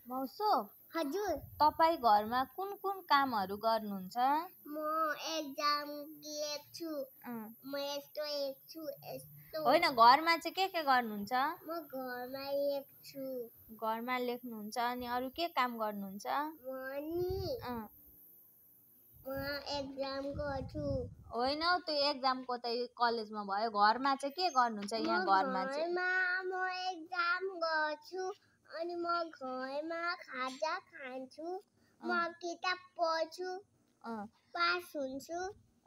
मौसो हजुर तपाई घरमा कुन कुन कामहरु गर्नुहुन्छ म एक्जाम लेख्छु म यस्तो लेख्छु यस्तो होइन घरमा चाहिँ के गर्नुहुन्छ म घरमा लेख्छु घरमा लेख्नुहुन्छ अनि अरु के काम गर्नुहुन्छ म एक्जाम गर्छु होइन त्यो एक्जामको त कलेजमा भयो घरमा चाहिँ के गर्नुहुन्छ यहाँ घरमा चाहिँ म एक्जाम गर्छु अनि म घरमा खाजा खान्छु म किताब पढ्छु पास हुन्छु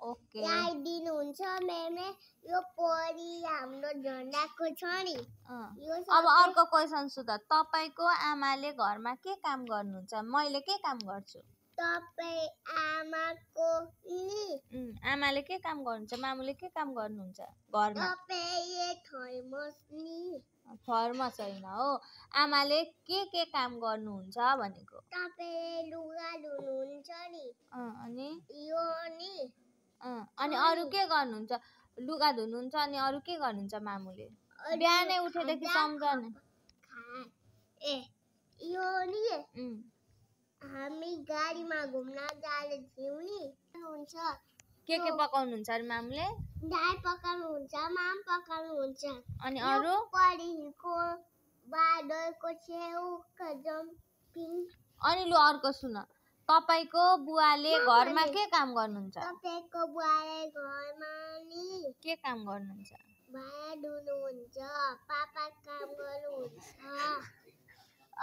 ओके ल्याइदिनुहुन्छ मेमले यो पढी हाम्रो झन्डाको छ नि अब अर्को क्वेशन सोध तपाईको आमाले घरमा के काम गर्नुहुन्छ मैले के काम गर्छु तपाई आमाको आमाले के काम गर्नुहुन्छ मामुले के काम गर्नुहुन्छ घरमा तपाईले थर्मस हैन हो आमाले के काम गर्नुहुन्छ भनेको तपाईले लुगा धुनुहुन्छ नि अनि यो नि अनि अरु के गर्नुहुन्छ लुगा धुनुहुन्छ अनि अरु के गर्नुहुन्छ मामुले बिहानै उठेदेखि सम्झने यो नि हामी गाडीमा घुम्न जान्छौँ नि हुन्छ के पकाउनुहुन्छ अरु मामुले दाल पकाउनुहुन्छ माम पकाउनुहुन्छ अनि अरु पढीको बादलको छेउ खजम पिङ अनि लु अर्को सुन तपाईको बुवाले घरमा के काम गर्नुहुन्छ तपाईको बुवाले घरमा नि के काम गर्नुहुन्छ भाँडा धुनुहुन्छ पापा काम गर्नुहुन्छ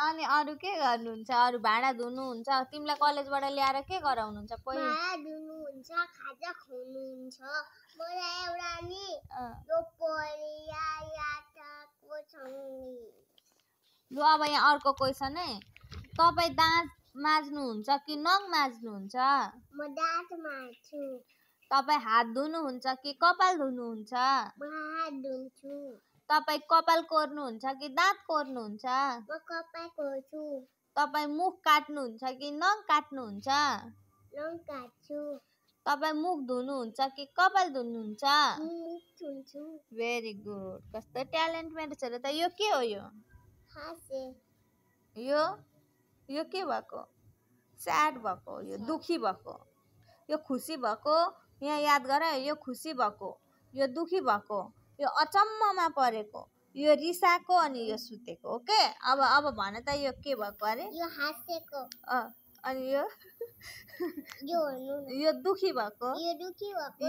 अनि अरु के गर्नुहुन्छ अरु भाँडा धुनुहुन्छ तिमीलाई कलेजबाट ल्याएर के गराउनुहुन्छ भाँडा धुनुहुन्छ खाजा खुवाउनुहुन्छ मलाई एउटा नि यो परिया यात्राको छ नि लु अब यहाँ अर्को क्वेशन है तपाई दाँत माझ्नुहुन्छ कि नङ माझ्नुहुन्छ म दाँत माझ्छु तपाई हात धुनुहुन्छ कि कपाल धुनुहुन्छ म हात धुन्छु तपाई कपाल कोर्नुहुन्छ कि दाँत कोर्नुहुन्छ म कपाल कोर्छु तपाई मुख काट्नुहुन्छ कि नङ काट्नुहुन्छ नङ काट्छु तपाई मुख धुनुहुन्छ कि कपाल धुनुहुन्छ मुख धुन्छु भेरी गुड कस्तो ट्यालेन्ट मेरो छ र त यो के हो यो हाँसे यो के भएको स्याड भएको यो दुखी भएको यो खुसी भएको यहाँ याद गर यो खुसी भएको यो दुखी भएको यो अचम्ममा परेको यो रिसाको अनि यो सुतेको ओके अब भन त यो के भएको अरे यो हाँसेको अनि यो दुखी भएको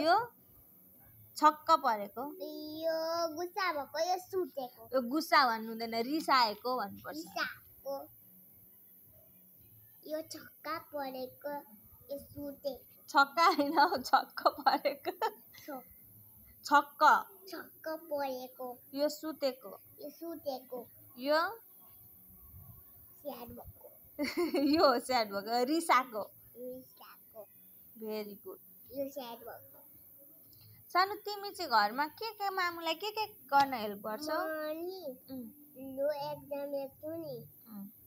यो छक्क परेको यो गुस्सा भएको यो सुतेको यो गुस्सा भन्नु हुँदैन रिसाएको भन्नुपर्छ यो छक्का परेको यो सुतेको छक्का हैन छक्क परेको छक्क परेको यो सुतेको यो स्याड भएको यो स्याड भएको रिसाको भेरी गुड यो स्याड भएको सानो तिमी चाहिँ घरमा के मामुलाई के गर्न हेल्प गर्छौ लो एक्जाम लेख्छु नि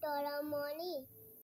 तर म नि